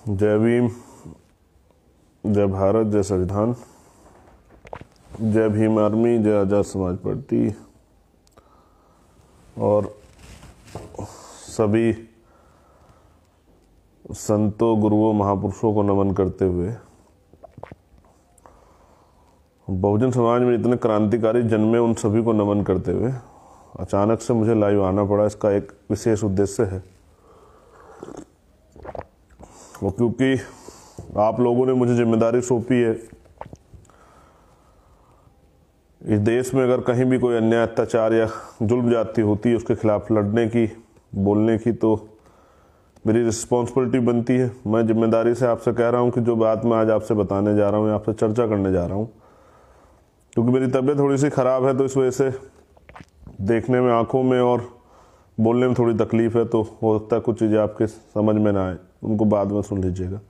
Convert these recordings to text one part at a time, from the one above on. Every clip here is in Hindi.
जय भीम, जय भारत, जय संविधान, जय भीम आर्मी, जय आज़ाद समाज पार्टी और सभी संतों, गुरुओं, महापुरुषों को नमन करते हुए बहुजन समाज में इतने क्रांतिकारी जन्मे उन सभी को नमन करते हुए अचानक से मुझे लाइव आना पड़ा। इसका एक विशेष उद्देश्य है, वो क्योंकि आप लोगों ने मुझे जिम्मेदारी सौंपी है। इस देश में अगर कहीं भी कोई अन्याय, अत्याचार या जुल्म जाती होती है उसके खिलाफ लड़ने की, बोलने की, तो मेरी रिस्पॉन्सिबिलिटी बनती है। मैं जिम्मेदारी से आपसे कह रहा हूँ कि जो बात मैं आज आपसे बताने जा रहा हूँ, आपसे चर्चा करने जा रहा हूँ, क्योंकि मेरी तबीयत थोड़ी सी ख़राब है तो इस वजह से देखने में, आंखों में और बोलने में थोड़ी तकलीफ है। तो हो सकता है कुछ चीज़ें आपके समझ में ना आए, उनको बाद में सुन लीजिएगा।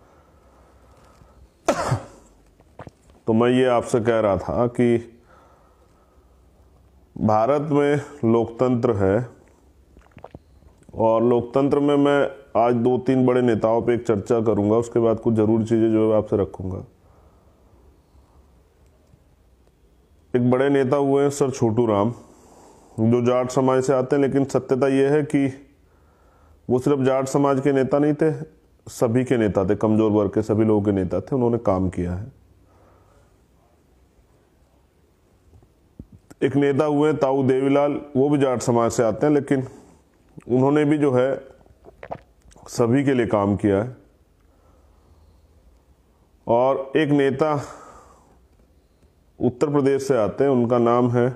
तो मैं ये आपसे कह रहा था कि भारत में लोकतंत्र है और लोकतंत्र में मैं आज 2-3 बड़े नेताओं पे एक चर्चा करूंगा। उसके बाद कुछ जरूरी चीज़ें जो है आपसे रखूंगा। एक बड़े नेता हुए हैं सर छोटू राम, जो जाट समाज से आते हैं, लेकिन सत्यता यह है कि वो सिर्फ जाट समाज के नेता नहीं थे, सभी के नेता थे, कमजोर वर्ग के सभी लोगों के नेता थे। उन्होंने काम किया है। एक नेता हुए ताऊ देवीलाल, वो भी जाट समाज से आते हैं, लेकिन उन्होंने भी जो है सभी के लिए काम किया है। और एक नेता उत्तर प्रदेश से आते हैं, उनका नाम है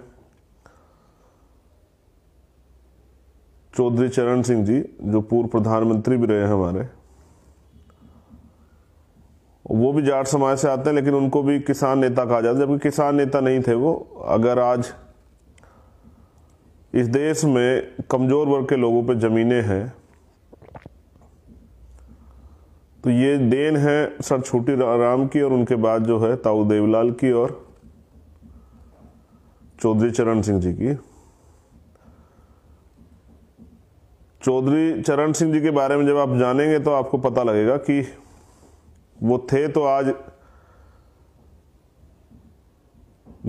चौधरी चरण सिंह जी, जो पूर्व प्रधानमंत्री भी रहे हैं हमारे। वो भी जाट समाज से आते हैं, लेकिन उनको भी किसान नेता कहा जाता है, जबकि किसान नेता नहीं थे वो। अगर आज इस देश में कमजोर वर्ग के लोगों पे जमीनें हैं तो ये देन है सर छोटू राम की, और उनके बाद जो है ताऊ देवीलाल की और चौधरी चरण सिंह जी की। चौधरी चरण सिंह जी के बारे में जब आप जानेंगे तो आपको पता लगेगा कि वो थे तो आज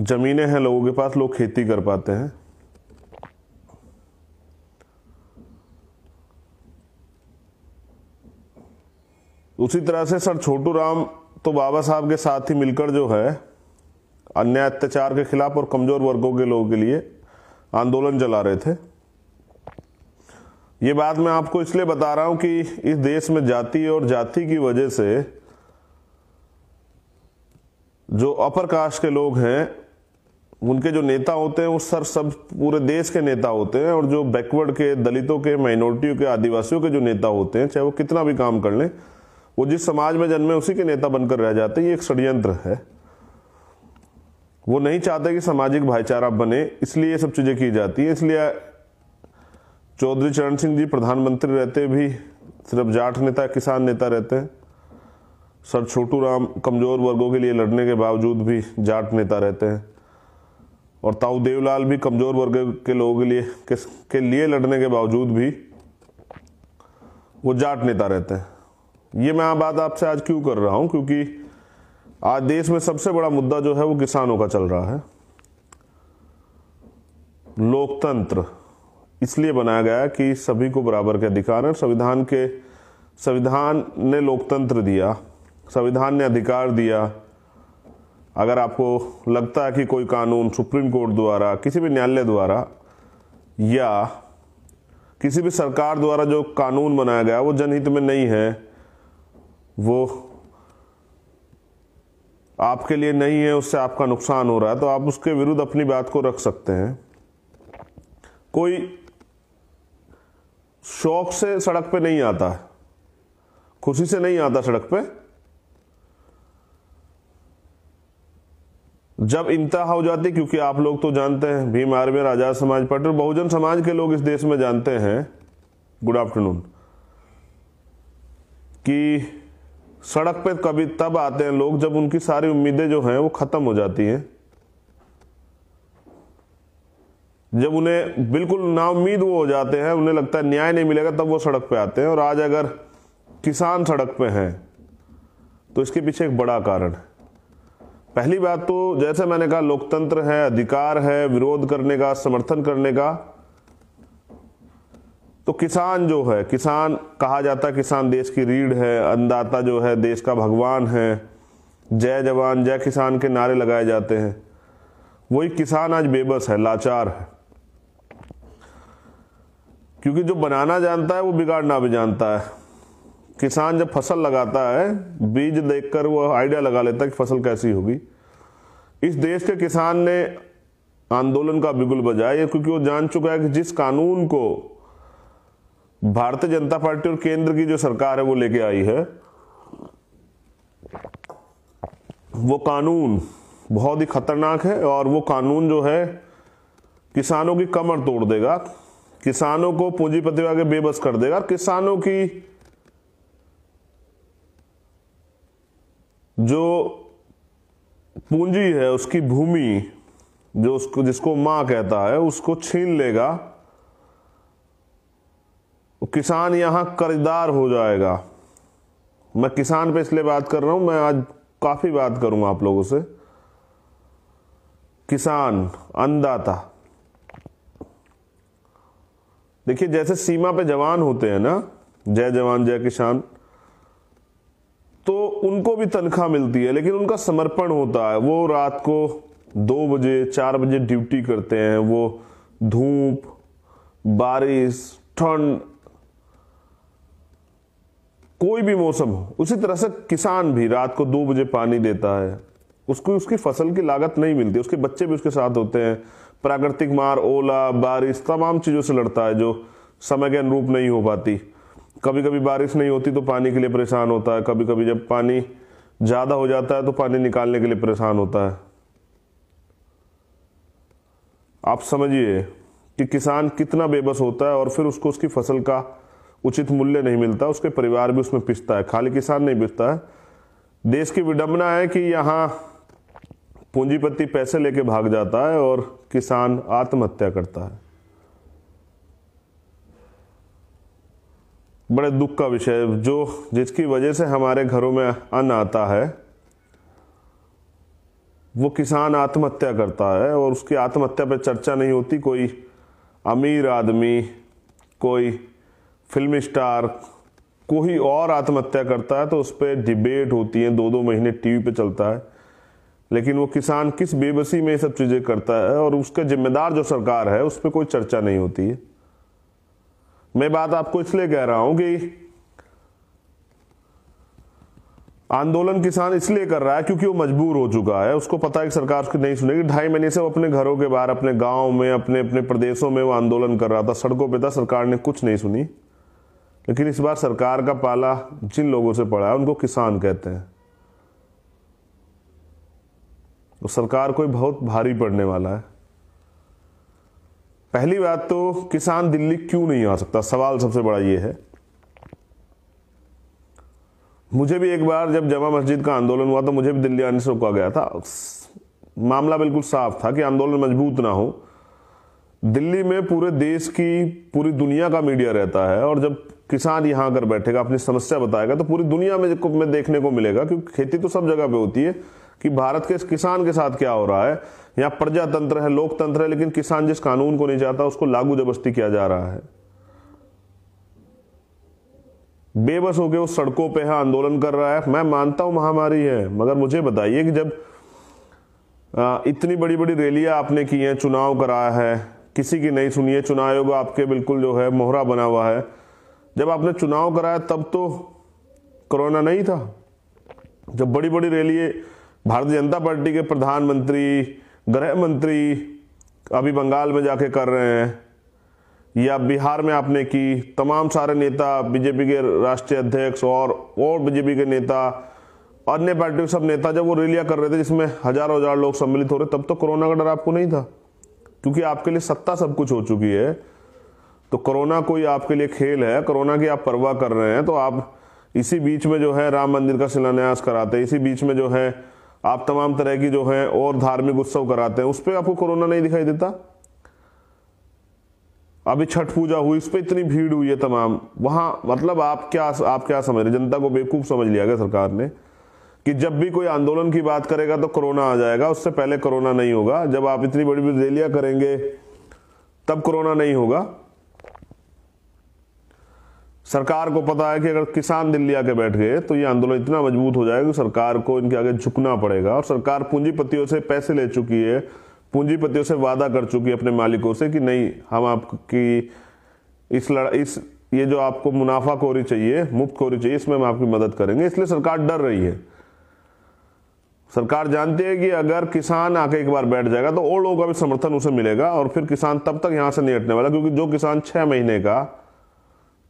जमीनें हैं लोगों के पास, लोग खेती कर पाते हैं। उसी तरह से सर छोटू राम तो बाबा साहब के साथ ही मिलकर जो है अन्याय, अत्याचार के खिलाफ और कमजोर वर्गों के लोगों के लिए आंदोलन चला रहे थे। ये बात मैं आपको इसलिए बता रहा हूं कि इस देश में जाति और जाति की वजह से जो अपर कास्ट के लोग हैं, उनके जो नेता होते हैं वो सब पूरे देश के नेता होते हैं, और जो बैकवर्ड के, दलितों के, माइनॉरिटियों के, आदिवासियों के जो नेता होते हैं, चाहे वो कितना भी काम कर लें, वो जिस समाज में जन्मे उसी के नेता बनकर रह जाते हैं। ये एक षड्यंत्र है। वो नहीं चाहते कि सामाजिक भाईचारा बने, इसलिए ये सब चीजें की जाती है। इसलिए चौधरी चरण सिंह जी प्रधानमंत्री रहते भी सिर्फ जाट नेता, किसान नेता रहते हैं। सर छोटू राम कमजोर वर्गों के लिए लड़ने के बावजूद भी जाट नेता रहते हैं, और ताऊ देवीलाल भी कमजोर वर्ग के लोगों के लिए लड़ने के बावजूद भी वो जाट नेता रहते हैं। ये मैं बात आपसे आज क्यों कर रहा हूं? क्योंकि आज देश में सबसे बड़ा मुद्दा जो है वो किसानों का चल रहा है। लोकतंत्र इसलिए बनाया गया है कि सभी को बराबर के अधिकार हैं। संविधान ने लोकतंत्र दिया, संविधान ने अधिकार दिया। अगर आपको लगता है कि कोई कानून सुप्रीम कोर्ट द्वारा, किसी भी न्यायालय द्वारा या किसी भी सरकार द्वारा जो कानून बनाया गया वो जनहित में नहीं है, वो आपके लिए नहीं है, उससे आपका नुकसान हो रहा है, तो आप उसके विरुद्ध अपनी बात को रख सकते हैं। कोई शौक से सड़क पे नहीं आता है, खुशी से नहीं आता सड़क पे। जब इंतहा हो जाती, क्योंकि आप लोग तो जानते हैं, भीम आर्मी, आजाद समाज पार्टी, बहुजन समाज के लोग इस देश में जानते हैं, गुड आफ्टरनून, कि सड़क पे कभी तब आते हैं लोग जब उनकी सारी उम्मीदें जो हैं वो खत्म हो जाती हैं, जब उन्हें बिल्कुल नाउम्मीद वो हो जाते हैं, उन्हें लगता है न्याय नहीं मिलेगा, तब वो सड़क पे आते हैं। और आज अगर किसान सड़क पे हैं, तो इसके पीछे एक बड़ा कारण है। पहली बात तो जैसे मैंने कहा, लोकतंत्र है, अधिकार है विरोध करने का, समर्थन करने का। तो किसान जो है, किसान कहा जाता है किसान देश की रीढ़ है, अन्नदाता जो है देश का भगवान है, जय जवान जय किसान के नारे लगाए जाते हैं। वही किसान आज बेबस है, लाचार है, क्योंकि जो बनाना जानता है वो बिगाड़ना भी जानता है। किसान जब फसल लगाता है, बीज देखकर वो आइडिया लगा लेता है कि फसल कैसी होगी। इस देश के किसान ने आंदोलन का बिगुल बजाया, क्योंकि वो जान चुका है कि जिस कानून को भारतीय जनता पार्टी और केंद्र की जो सरकार है वो लेके आई है, वो कानून बहुत ही खतरनाक है। और वो कानून जो है किसानों की कमर तोड़ देगा, किसानों को पूंजीपतियों आगे बेबस कर देगा। किसानों की जो पूंजी है, उसकी भूमि जो उसको जिसको मां कहता है, उसको छीन लेगा। किसान यहां कर्जदार हो जाएगा। मैं किसान पे इसलिए बात कर रहा हूं, मैं आज काफी बात करूंगा आप लोगों से। किसान, अन्नदाता, देखिए जैसे सीमा पे जवान होते हैं ना, जय जवान जय किसान, तो उनको भी तनख्वाह मिलती है, लेकिन उनका समर्पण होता है। वो रात को 2 बजे 4 बजे ड्यूटी करते हैं। वो धूप, बारिश, ठंड, कोई भी मौसम हो, उसी तरह से किसान भी रात को 2 बजे पानी देता है। उसको उसकी फसल की लागत नहीं मिलती, उसके बच्चे भी उसके साथ होते हैं। प्राकृतिक मार, ओला, बारिश, तमाम चीजों से लड़ता है जो समय के अनुरूप नहीं हो पाती। कभी कभी बारिश नहीं होती तो पानी के लिए परेशान होता है, कभी कभी जब पानी ज्यादा हो जाता है तो पानी निकालने के लिए परेशान होता है। आप समझिए कि किसान कितना बेबस होता है, और फिर उसको उसकी फसल का उचित मूल्य नहीं मिलता, उसके परिवार भी उसमें पिसता है। खाली किसान नहीं पिसता है। देश की विडंबना है कि यहाँ पूंजीपति पैसे लेके भाग जाता है और किसान आत्महत्या करता है। बड़े दुख का विषय, जो जिसकी वजह से हमारे घरों में अन्न आता है, वो किसान आत्महत्या करता है। और उसकी आत्महत्या पर चर्चा नहीं होती। कोई अमीर आदमी, कोई फिल्म स्टार, कोई और आत्महत्या करता है तो उस पर डिबेट होती है, 2-2 महीने टीवी पे चलता है। लेकिन वो किसान किस बेबसी में ये सब चीजें करता है और उसका जिम्मेदार जो सरकार है उस पर कोई चर्चा नहीं होती है। मैं बात आपको इसलिए कह रहा हूं कि आंदोलन किसान इसलिए कर रहा है क्योंकि वो मजबूर हो चुका है। उसको पता है कि सरकार उसकी नहीं सुनेगी। 2.5 महीने से वो अपने घरों के बाहर, अपने गांव में, अपने अपने प्रदेशों में वो आंदोलन कर रहा था, सड़कों पे था, सरकार ने कुछ नहीं सुनी। लेकिन इस बार सरकार का पाला जिन लोगों से पड़ा है उनको किसान कहते हैं। तो सरकार कोई बहुत भारी पड़ने वाला है। पहली बात तो किसान दिल्ली क्यों नहीं आ सकता, सवाल सबसे बड़ा ये है। मुझे भी एक बार जब जमा मस्जिद का आंदोलन हुआ तो मुझे भी दिल्ली आने से रोका गया था। मामला बिल्कुल साफ था कि आंदोलन मजबूत ना हो। दिल्ली में पूरे देश की, पूरी दुनिया का मीडिया रहता है, और जब किसान यहां आकर बैठेगा, अपनी समस्या बताएगा, तो पूरी दुनिया में देखने को मिलेगा, क्योंकि खेती तो सब जगह पे होती है, कि भारत के किसान के साथ क्या हो रहा है। यहाँ प्रजातंत्र है, लोकतंत्र है, लेकिन किसान जिस कानून को नहीं चाहता उसको लागू जबरदस्ती किया जा रहा है। बेबस होकर वो सड़कों पे है, आंदोलन कर रहा है। मैं मानता हूं महामारी है, मगर मुझे बताइए कि जब इतनी बड़ी बड़ी रैलियां आपने की हैं, चुनाव कराया है, किसी की नहीं सुनी है, चुनाव आयोग आपके बिल्कुल जो है मोहरा बना हुआ है। जब आपने चुनाव कराया तब तो कोरोना नहीं था। जब बड़ी बड़ी रैली भारतीय जनता पार्टी के प्रधानमंत्री, गृह मंत्री अभी बंगाल में जाके कर रहे हैं, या बिहार में आपने की, तमाम सारे नेता, बीजेपी के राष्ट्रीय अध्यक्ष और बीजेपी के नेता, अन्य पार्टी के सब नेता जब वो रैलियां कर रहे थे जिसमें हजारों हजार लोग सम्मिलित हो रहे, तब तो कोरोना का डर आपको नहीं था, क्योंकि आपके लिए सत्ता सब कुछ हो चुकी है। तो कोरोना कोई आपके लिए खेल है, कोरोना की आप परवाह कर रहे हैं। तो आप इसी बीच में जो है राम मंदिर का शिलान्यास कराते हैं, इसी बीच में जो है आप तमाम तरह की जो है और धार्मिक उत्सव कराते हैं, उस पर आपको कोरोना नहीं दिखाई देता। अभी छठ पूजा हुई, इस पर इतनी भीड़ हुई है तमाम, वहां मतलब आप क्या समझ रहे, जनता को बेवकूफ समझ लिया गया सरकार ने। कि जब भी कोई आंदोलन की बात करेगा तो कोरोना आ जाएगा, उससे पहले कोरोना नहीं होगा। जब आप इतनी बड़ी बड़ी रैलियां करेंगे तब कोरोना नहीं होगा। सरकार को पता है कि अगर किसान दिल्ली आके बैठ गए तो ये आंदोलन इतना मजबूत हो जाएगा कि सरकार को इनके आगे झुकना पड़ेगा। और सरकार पूंजीपतियों से पैसे ले चुकी है, पूंजीपतियों से वादा कर चुकी है अपने मालिकों से कि नहीं, हम आपकी इस ये जो आपको मुनाफाखोरी चाहिए, मुफ्तखोरी चाहिए, इसमें हम आपकी मदद करेंगे। इसलिए सरकार डर रही है। सरकार जानती है कि अगर किसान आके एक बार बैठ जाएगा तो और लोगों का भी समर्थन उसे मिलेगा और फिर किसान तब तक यहां से नहीं हटने वाला, क्योंकि जो किसान 6 महीने का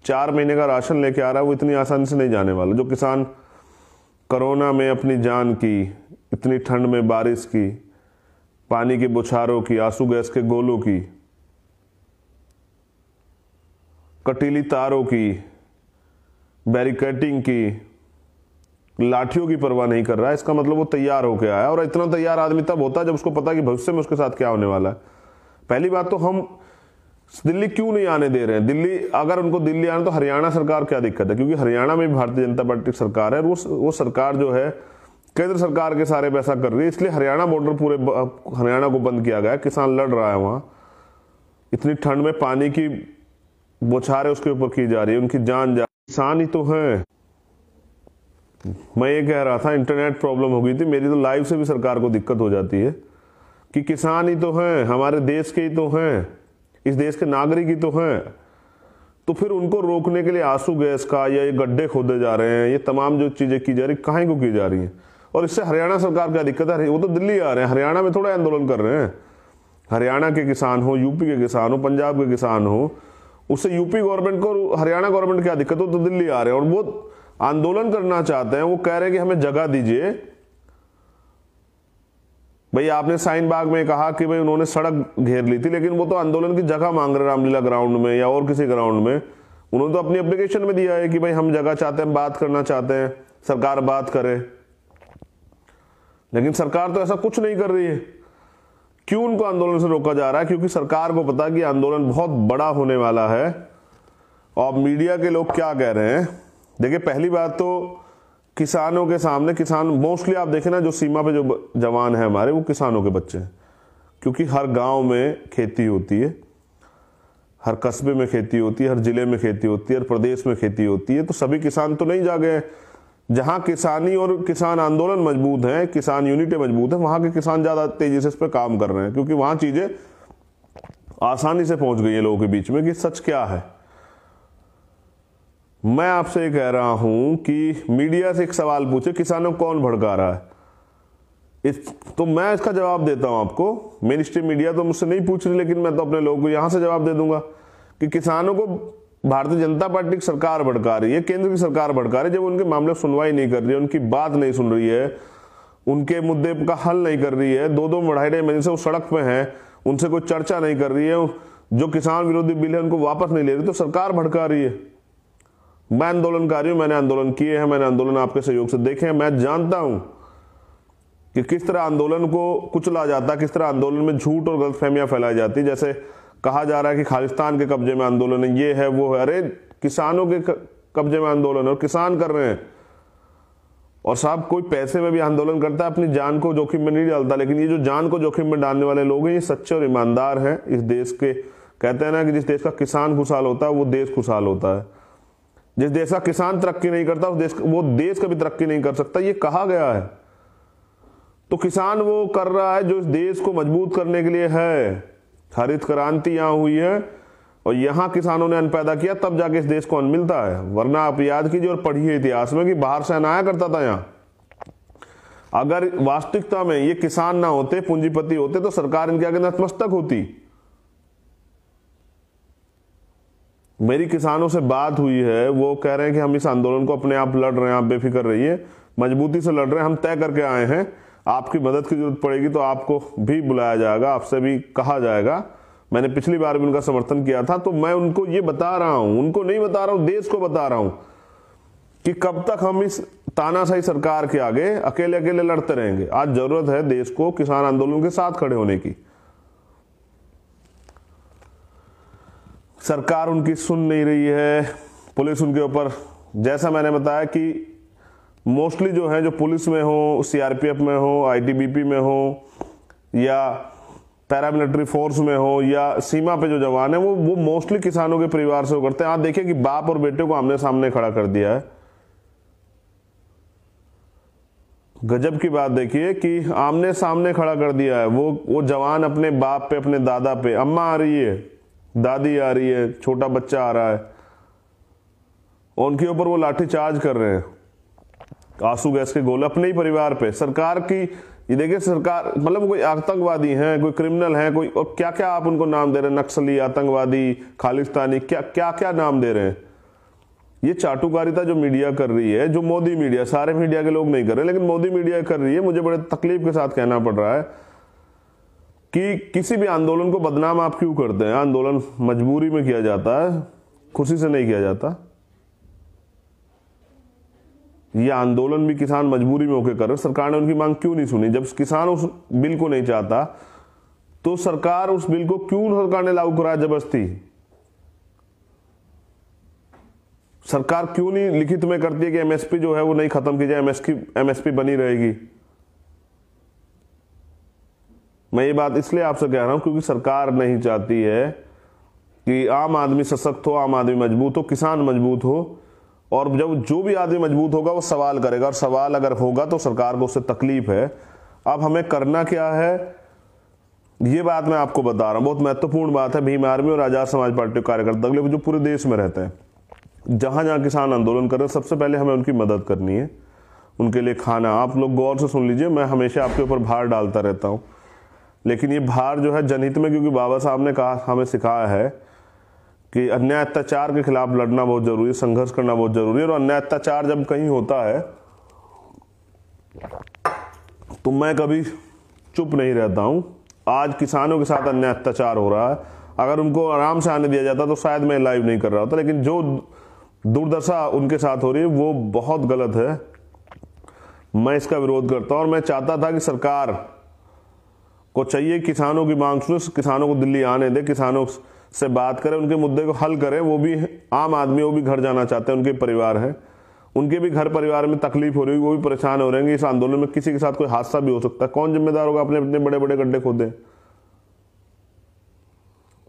4 महीने का राशन लेके आ रहा है वो इतनी आसानी से नहीं जाने वाला। जो किसान कोरोना में अपनी जान की, इतनी ठंड में बारिश की, पानी की बौछारों की, आंसू गैस के गोलों की, कटीली तारों की, बैरिकेडिंग की, लाठियों की परवाह नहीं कर रहा है, इसका मतलब वो तैयार होके आया। और इतना तैयार आदमी तब होता है जब उसको पता है कि भविष्य में उसके साथ क्या होने वाला है। पहली बात तो हम दिल्ली क्यों नहीं आने दे रहे हैं? दिल्ली, अगर उनको दिल्ली आना तो हरियाणा सरकार क्या दिक्कत है? क्योंकि हरियाणा में भारतीय जनता पार्टी की सरकार है, वो सरकार जो है केंद्र सरकार के सारे पैसा कर रही है, इसलिए हरियाणा बॉर्डर पूरे हरियाणा को बंद किया गया। किसान लड़ रहा है वहां, इतनी ठंड में पानी की बौछारें उसके ऊपर की जा रही है, उनकी जान जा। किसान ही तो है। मैं ये कह रहा था इंटरनेट प्रॉब्लम हो गई थी मेरी, तो लाइव से भी सरकार को दिक्कत हो जाती है कि किसान ही तो हैं, हमारे देश के ही तो हैं, इस देश के नागरिक ही तो हैं। तो फिर उनको रोकने के लिए आंसू गैस का या ये गड्ढे खोदे जा रहे हैं, ये तमाम जो चीजें की जा रही, काहे को की जा रही हैं? और इससे हरियाणा सरकार क्या दिक्कत है? वो तो दिल्ली आ रहे हैं, हरियाणा में थोड़ा आंदोलन कर रहे हैं। हरियाणा के किसान हो, यूपी के किसान हो, पंजाब के किसान हो, उससे यूपी गवर्नमेंट को, हरियाणा गवर्नमेंट क्या दिक्कत हो? तो दिल्ली आ रहे हैं और वो आंदोलन करना चाहते हैं। वो कह रहे हैं कि हमें जगह दीजिए। भाई आपने साइन बाग में कहा कि भाई उन्होंने सड़क घेर ली थी, लेकिन वो तो आंदोलन की जगह मांग रहे रामलीला ग्राउंड में या और किसी ग्राउंड में। उन्होंने तो अपनी एप्लीकेशन में दिया है कि भाई हम जगह चाहते हैं, बात करना चाहते हैं, सरकार बात करे। लेकिन सरकार तो ऐसा कुछ नहीं कर रही है। क्यों उनको आंदोलन से रोका जा रहा है? क्योंकि सरकार को पता है कि आंदोलन बहुत बड़ा होने वाला है। और मीडिया के लोग क्या कह रहे हैं? देखिए, पहली बात तो किसानों के सामने, किसान मोस्टली आप देखें ना, जो सीमा पे जो जवान है हमारे, वो किसानों के बच्चे हैं। क्योंकि हर गांव में खेती होती है, हर कस्बे में खेती होती है, हर जिले में खेती होती है, हर प्रदेश में खेती होती है। तो सभी किसान तो नहीं जागे हैं। जहां किसानी और किसान आंदोलन मजबूत हैं, किसान यूनिटें मजबूत है, वहां के किसान ज्यादा तेजी से इस पर काम कर रहे हैं, क्योंकि वहां चीजें आसानी से पहुंच गई है लोगों के बीच में कि सच क्या है। मैं आपसे ये कह रहा हूं कि मीडिया से एक सवाल पूछे, किसानों को कौन भड़का रहा है? तो मैं इसका जवाब देता हूं आपको। मेन स्ट्रीम मीडिया तो मुझसे नहीं पूछ रही, लेकिन मैं तो अपने लोगों को यहां से जवाब दे दूंगा कि किसानों को भारतीय जनता पार्टी की सरकार भड़का रही है, केंद्र की सरकार भड़का रही है। जब उनके मामले सुनवाई नहीं कर रही है, उनकी बात नहीं सुन रही है, उनके मुद्दे का हल नहीं कर रही है, 2-2 ढाई महीने से वो सड़क पे हैं, उनसे कोई चर्चा नहीं कर रही है, जो किसान विरोधी बिल है उनको वापस नहीं ले रही, तो सरकार भड़का रही है। मैं आंदोलनकारी हूं, मैंने आंदोलन किए हैं, मैंने आंदोलन आपके सहयोग से देखे हैं। मैं जानता हूं कि किस तरह आंदोलन को कुचला जाता है, किस तरह आंदोलन में झूठ और गलतफहमियां फैलाई जाती है। जैसे कहा जा रहा है कि खालिस्तान के कब्जे में आंदोलन है, ये है वो है। अरे किसानों के कब्जे में आंदोलन है और किसान कर रहे हैं। और साहब, कोई पैसे में भी आंदोलन करता है, अपनी जान को जोखिम में नहीं डालता। लेकिन ये जो जान को जोखिम में डालने वाले लोग हैं, ये सच्चे और ईमानदार हैं इस देश के। कहते हैं ना कि जिस देश का किसान खुशहाल होता है वो देश खुशहाल होता है। जिस देश का किसान तरक्की नहीं करता वो देश कभी तरक्की नहीं कर सकता, ये कहा गया है। तो किसान वो कर रहा है जो इस देश को मजबूत करने के लिए है। हरित क्रांति यहां हुई है और यहां किसानों ने अन्न पैदा किया, तब जाके इस देश को अन्न मिलता है। वरना आप याद कीजिए और पढ़िए इतिहास में कि बाहर से अन्न आया करता था यहां। अगर वास्तविकता में ये किसान ना होते, पूंजीपति होते, तो सरकार इनके आगे नतमस्तक होती। मेरी किसानों से बात हुई है, वो कह रहे हैं कि हम इस आंदोलन को अपने आप लड़ रहे हैं, आप बेफिक्र रहिए, मजबूती से लड़ रहे हैं, हम तय करके आए हैं। आपकी मदद की जरूरत पड़ेगी तो आपको भी बुलाया जाएगा, आपसे भी कहा जाएगा। मैंने पिछली बार भी उनका समर्थन किया था। तो मैं उनको ये बता रहा हूं, उनको नहीं बता रहा हूं, देश को बता रहा हूं कि कब तक हम इस तानाशाही सरकार के आगे अकेले अकेले लड़ते रहेंगे। आज जरूरत है देश को किसान आंदोलन के साथ खड़े होने की। सरकार उनकी सुन नहीं रही है, पुलिस उनके ऊपर, जैसा मैंने बताया कि मोस्टली जो है, जो पुलिस में हो, सीआरपीएफ में हो, आईटीबीपी में हो, या पैरामिलिट्री फोर्स में हो, या सीमा पे जो जवान है, वो मोस्टली किसानों के परिवार से करते हैं। आप देखिए कि बाप और बेटे को आमने सामने खड़ा कर दिया है। गजब की बात देखिए कि आमने सामने खड़ा कर दिया है। वो जवान अपने बाप पे, अपने दादा पे, अम्मा आ रही है, दादी आ रही है, छोटा बच्चा आ रहा है, और उनके ऊपर वो लाठीचार्ज कर रहे हैं, आंसू गैस के गोले अपने ही परिवार पे। सरकार की ये देखिए, सरकार मतलब कोई आतंकवादी हैं, कोई क्रिमिनल हैं, कोई, और क्या क्या आप उनको नाम दे रहे हैं, नक्सली, आतंकवादी, खालिस्तानी, क्या क्या क्या नाम दे रहे हैं। ये चाटुकारिता जो मीडिया कर रही है, जो मोदी मीडिया, सारे मीडिया के लोग नहीं कर रहे, लेकिन मोदी मीडिया कर रही है। मुझे बड़े तकलीफ के साथ कहना पड़ रहा है कि किसी भी आंदोलन को बदनाम आप क्यों करते हैं। आंदोलन मजबूरी में किया जाता है, खुशी से नहीं किया जाता। ये आंदोलन भी किसान मजबूरी में होकर कर रहे। सरकार ने उनकी मांग क्यों नहीं सुनी? जब किसान उस बिल को नहीं चाहता तो सरकार उस बिल को क्यों सरकार ने लागू कराया जबरदस्ती? सरकार क्यों नहीं लिखित में करती है कि एमएसपी जो है वो नहीं खत्म की जाए, एमएसपी बनी रहेगी? मैं ये बात इसलिए आपसे कह रहा हूं क्योंकि सरकार नहीं चाहती है कि आम आदमी सशक्त हो, आम आदमी मजबूत हो, किसान मजबूत हो। और जब जो भी आदमी मजबूत होगा वो सवाल करेगा, और सवाल अगर होगा तो सरकार को उससे तकलीफ है। अब हमें करना क्या है, ये बात मैं आपको बता रहा हूं। बहुत महत्वपूर्ण बात है। भीम आर्मी और आजाद समाज पार्टी के कार्यकर्ता अगले जो पूरे देश में रहते हैं, जहां जहां किसान आंदोलन कर रहे हैं, सबसे पहले हमें उनकी मदद करनी है, उनके लिए खाना। आप लोग गौर से सुन लीजिए, मैं हमेशा आपके ऊपर भार डालता रहता हूं, लेकिन ये भार जो है जनहित में, क्योंकि बाबा साहब ने कहा, हमें सिखाया है कि अन्याय अत्याचार के खिलाफ लड़ना बहुत जरूरी है, संघर्ष करना बहुत जरूरी है। और अन्याय अत्याचार जब कहीं होता है तो मैं कभी चुप नहीं रहता हूं। आज किसानों के साथ अन्याय अत्याचार हो रहा है, अगर उनको आराम से आने दिया जाता तो शायद मैं लाइव नहीं कर रहा होता, लेकिन जो दुर्दशा उनके साथ हो रही है वो बहुत गलत है। मैं इसका विरोध करता हूं, और मैं चाहता था कि सरकार को चाहिए किसानों की मांग सुने, किसानों को दिल्ली आने दे, किसानों से बात करें, उनके मुद्दे को हल करें। वो भी आम आदमी, वो भी घर जाना चाहते हैं, उनके परिवार हैं, उनके भी घर परिवार में तकलीफ हो रही है, वो भी परेशान हो रहे हैं। इस आंदोलन में किसी के साथ कोई हादसा भी हो सकता है, कौन जिम्मेदार होगा? अपने अपने बड़े बड़े गड्ढे खोदे।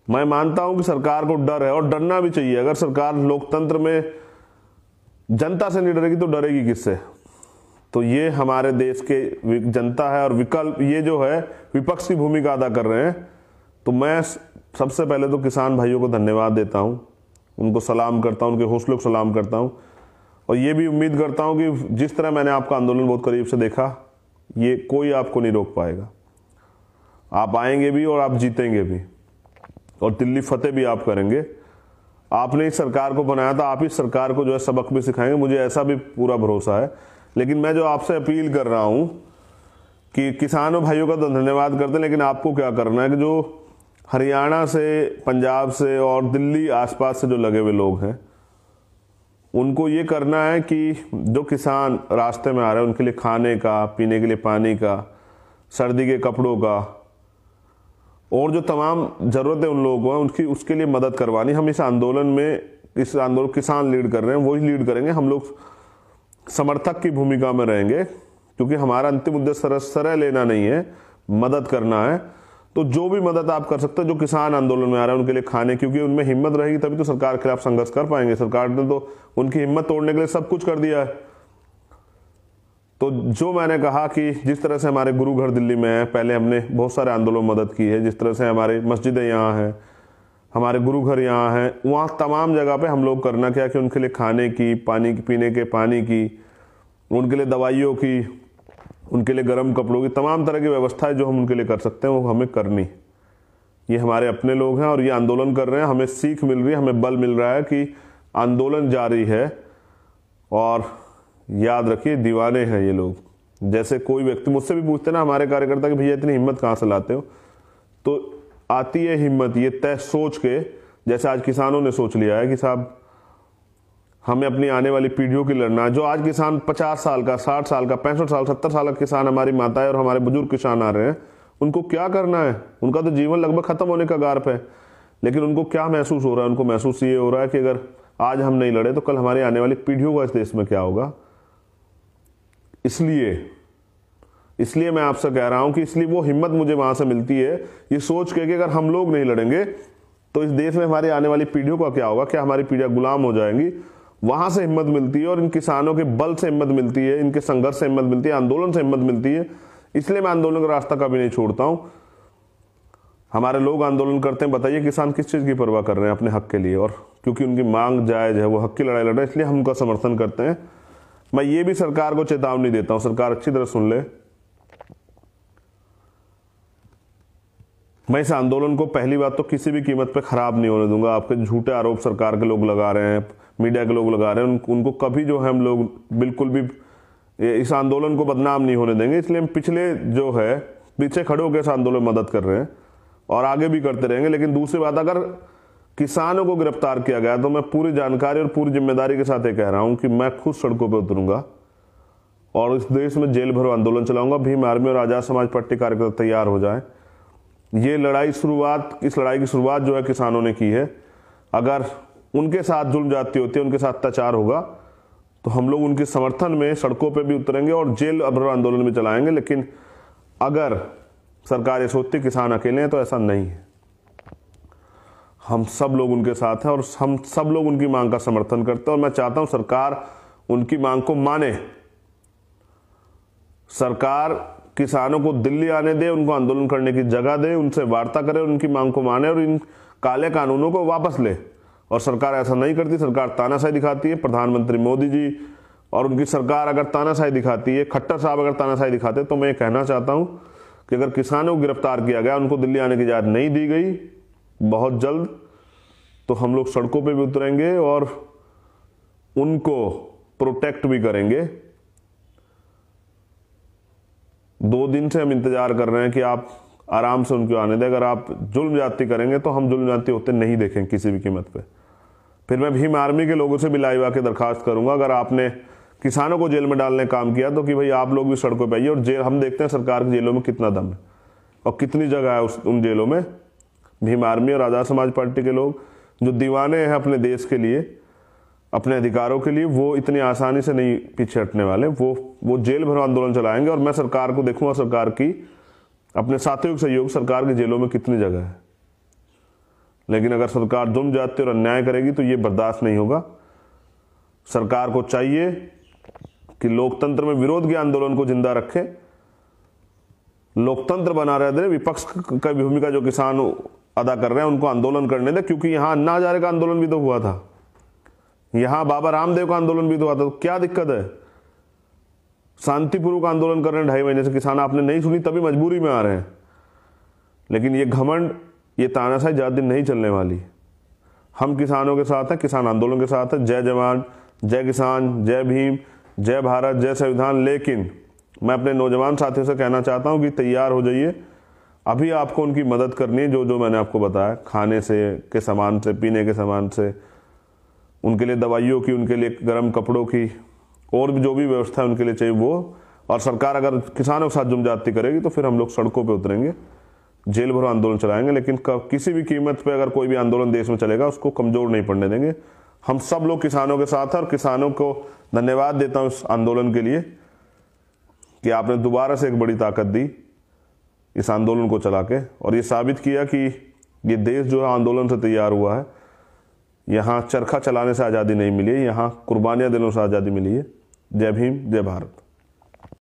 मैं मानता हूं कि सरकार को डर है, और डरना भी चाहिए। अगर सरकार लोकतंत्र में जनता से नहीं डरेगी तो डरेगी किससे? तो ये हमारे देश के जनता है, और विकल्प ये जो है विपक्ष की भूमिका अदा कर रहे हैं। तो मैं सबसे पहले तो किसान भाइयों को धन्यवाद देता हूं, उनको सलाम करता हूं, उनके हौसले को सलाम करता हूं, और ये भी उम्मीद करता हूं कि जिस तरह मैंने आपका आंदोलन बहुत करीब से देखा, ये कोई आपको नहीं रोक पाएगा। आप आएंगे भी और आप जीतेंगे भी, और दिल्ली फतेह भी आप करेंगे। आपने इस सरकार को बनाया था, आप इस सरकार को जो है सबक भी सिखाएंगे, मुझे ऐसा भी पूरा भरोसा है। लेकिन मैं जो आपसे अपील कर रहा हूं कि किसानों भाइयों का तो धन्यवाद करते हैं, लेकिन आपको क्या करना है कि जो हरियाणा से, पंजाब से और दिल्ली आसपास से जो लगे हुए लोग हैं, उनको ये करना है कि जो किसान रास्ते में आ रहे हैं उनके लिए खाने का, पीने के लिए पानी का, सर्दी के कपड़ों का, और जो तमाम ज़रूरतें उन लोगों को हैं उनकी, उसके लिए मदद करवानी। हम इस आंदोलन में, इस आंदोलन किसान लीड कर रहे हैं, वही लीड करेंगे। हम लोग समर्थक की भूमिका में रहेंगे, क्योंकि हमारा अंतिम उद्देश्य सरह लेना नहीं है, मदद करना है। तो जो भी मदद आप कर सकते हैं, जो किसान आंदोलन में आ रहे हैं उनके लिए खाने, क्योंकि उनमें हिम्मत रहेगी तभी तो सरकार के खिलाफ संघर्ष कर पाएंगे। सरकार ने तो उनकी हिम्मत तोड़ने के लिए सब कुछ कर दिया है। तो जो मैंने कहा कि जिस तरह से हमारे गुरु घर दिल्ली में है, पहले हमने बहुत सारे आंदोलन में मदद की है, जिस तरह से हमारे मस्जिदें यहाँ हैं, हमारे गुरु घर यहाँ हैं, वहाँ तमाम जगह पे हम लोग करना क्या कि उनके लिए खाने की, पानी की, पीने के पानी की, उनके लिए दवाइयों की, उनके लिए गर्म कपड़ों की, तमाम तरह की व्यवस्थाएं जो हम उनके लिए कर सकते हैं वो हमें करनी। ये हमारे अपने लोग हैं और ये आंदोलन कर रहे हैं, हमें सीख मिल रही है, हमें बल मिल रहा है कि आंदोलन जारी है। और याद रखिए, दीवाने हैं ये लोग। जैसे कोई व्यक्ति मुझसे भी पूछते ना हमारे कार्यकर्ता कि भैया इतनी हिम्मत कहाँ से लाते हो, तो आती है हिम्मत ये तय सोच के, जैसे आज किसानों ने सोच लिया है कि साहब हमें अपनी आने वाली पीढ़ियों की लड़ना है। जो आज किसान 50 साल का, 60 साल का, 65 साल, 70 साल का किसान, हमारी माताएं और हमारे बुजुर्ग किसान आ रहे हैं, उनको क्या करना है? उनका तो जीवन लगभग खत्म होने का गार पे है, लेकिन उनको क्या महसूस हो रहा है? उनको महसूस ये हो रहा है कि अगर आज हम नहीं लड़े तो कल हमारी आने वाली पीढ़ियों का इस देश में क्या होगा। इसलिए मैं आपसे कह रहा हूं कि इसलिए वो हिम्मत मुझे वहां से मिलती है, ये सोच के कि अगर हम लोग नहीं लड़ेंगे तो इस देश में हमारी आने वाली पीढ़ियों का क्या होगा, क्या हमारी पीढ़ियां गुलाम हो जाएंगी। वहां से हिम्मत मिलती है और इन किसानों के बल से हिम्मत मिलती है, इनके संघर्ष से हिम्मत मिलती है, आंदोलन से हिम्मत मिलती है। इसलिए मैं आंदोलन का रास्ता कभी नहीं छोड़ता हूं। हमारे लोग आंदोलन करते हैं, बताइए किसान किस चीज की परवाह कर रहे हैं? अपने हक के लिए, और क्योंकि उनकी मांग जायज है, वो हक की लड़ाई लड़ रहे हैं, इसलिए हम उनका समर्थन करते हैं। मैं ये भी सरकार को चेतावनी देता हूं, सरकार अच्छी तरह सुन ले। मैं इस आंदोलन को पहली बात तो किसी भी कीमत पे खराब नहीं होने दूंगा। आपके झूठे आरोप सरकार के लोग लगा रहे हैं, मीडिया के लोग लगा रहे हैं, उनको कभी जो है हम लोग बिल्कुल भी इस आंदोलन को बदनाम नहीं होने देंगे। इसलिए हम पिछले जो है पीछे खड़े होकर इस आंदोलन में मदद कर रहे हैं और आगे भी करते रहेंगे। लेकिन दूसरी बात, अगर किसानों को गिरफ्तार किया गया तो मैं पूरी जानकारी और पूरी जिम्मेदारी के साथ ये कह रहा हूं कि मैं खुद सड़कों पर उतरूंगा और इस देश में जेल भरो आंदोलन चलाऊंगा। भीम आर्मी और आजाद समाज पार्टी कार्यकर्ता तैयार हो जाएं। ये लड़ाई इस लड़ाई की शुरुआत जो है किसानों ने की है। अगर उनके साथ जुल्म जाती होती है, उनके साथ अत्याचार होगा, तो हम लोग उनके समर्थन में सड़कों पे भी उतरेंगे और जेल भरो आंदोलन भी चलाएंगे। लेकिन अगर सरकार ये सोचती किसान अकेले हैं तो ऐसा नहीं है। हम सब लोग उनके साथ हैं और हम सब लोग उनकी मांग का समर्थन करते हैं और मैं चाहता हूं सरकार उनकी मांग को माने। सरकार किसानों को दिल्ली आने दे, उनको आंदोलन करने की जगह दे, उनसे वार्ता करे, उनकी मांग को माने और इन काले कानूनों को वापस ले। और सरकार ऐसा नहीं करती, सरकार तानाशाही दिखाती है। प्रधानमंत्री मोदी जी और उनकी सरकार अगर तानाशाही दिखाती है, खट्टर साहब अगर तानाशाही दिखाते, तो मैं ये कहना चाहता हूं कि अगर किसानों को गिरफ्तार किया गया, उनको दिल्ली आने की इजाजत नहीं दी गई बहुत जल्द, तो हम लोग सड़कों पे भी उतरेंगे और उनको प्रोटेक्ट भी करेंगे। 2 दिन से हम इंतजार कर रहे हैं कि आप आराम से उनको आने दें। अगर आप जुल्म ज्यादती करेंगे तो हम जुल्म ज्यादती होते नहीं देखेंगे किसी भी कीमत पे। फिर मैं भीम आर्मी के लोगों से भी लाइव आके दरखास्त करूंगा, अगर आपने किसानों को जेल में डालने का काम किया तो कि भाई आप लोग भी सड़कों पे आइए। और जेल हम देखते हैं सरकार की जेलों में कितना दम है और कितनी जगह है उन जेलों में। भीम आर्मी और आजाद समाज पार्टी के लोग जो दीवाने हैं अपने देश के लिए, अपने अधिकारों के लिए, वो इतनी आसानी से नहीं पीछे हटने वाले। वो जेल भरो आंदोलन चलाएंगे और मैं सरकार को देखूंगा, सरकार की अपने साथियों के सहयोग, सरकार की जेलों में कितनी जगह है। लेकिन अगर सरकार जुल्म ज्यादती और अन्याय करेगी तो ये बर्दाश्त नहीं होगा। सरकार को चाहिए कि लोकतंत्र में विरोध के आंदोलन को जिंदा रखे, लोकतंत्र बना रहे दे। विपक्ष की भूमिका जो किसान अदा कर रहे हैं उनको आंदोलन करने दे, क्योंकि यहां अन्ना हजारे का आंदोलन भी तो हुआ था, यहां बाबा रामदेव का आंदोलन भी तो हुआ था। तो क्या दिक्कत है? शांतिपूर्वक आंदोलन कर रहे हैं 2.5 महीने से किसान, आपने नहीं सुनी तभी मजबूरी में आ रहे हैं। लेकिन ये घमंड, ये तानाशाही ज्यादा दिन नहीं चलने वाली। हम किसानों के साथ हैं, किसान आंदोलन के साथ हैं। जय जवान, जय किसान, जय भीम, जय भारत, जय संविधान। लेकिन मैं अपने नौजवान साथियों से कहना चाहता हूं कि तैयार हो जाइए। अभी आपको उनकी मदद करनी है, जो मैंने आपको बताया, खाने से के सामान से, पीने के सामान से, उनके लिए दवाइयों की, उनके लिए गर्म कपड़ों की, और भी जो भी व्यवस्था उनके लिए चाहिए वो। और सरकार अगर किसानों के साथ जुल्म ज्यादती करेगी तो फिर हम लोग सड़कों पे उतरेंगे, जेल भरो आंदोलन चलाएंगे। लेकिन किसी भी कीमत पे अगर कोई भी आंदोलन देश में चलेगा उसको कमजोर नहीं पड़ने देंगे। हम सब लोग किसानों के साथ हैं और किसानों को धन्यवाद देता हूं इस आंदोलन के लिए कि आपने दोबारा से एक बड़ी ताकत दी इस आंदोलन को चला के, और ये साबित किया कि ये देश जो है आंदोलन से तैयार हुआ है। यहाँ चरखा चलाने से आज़ादी नहीं मिली है, यहाँ कुर्बानियाँ देने से आज़ादी मिली है। जय भीम, जय भारत।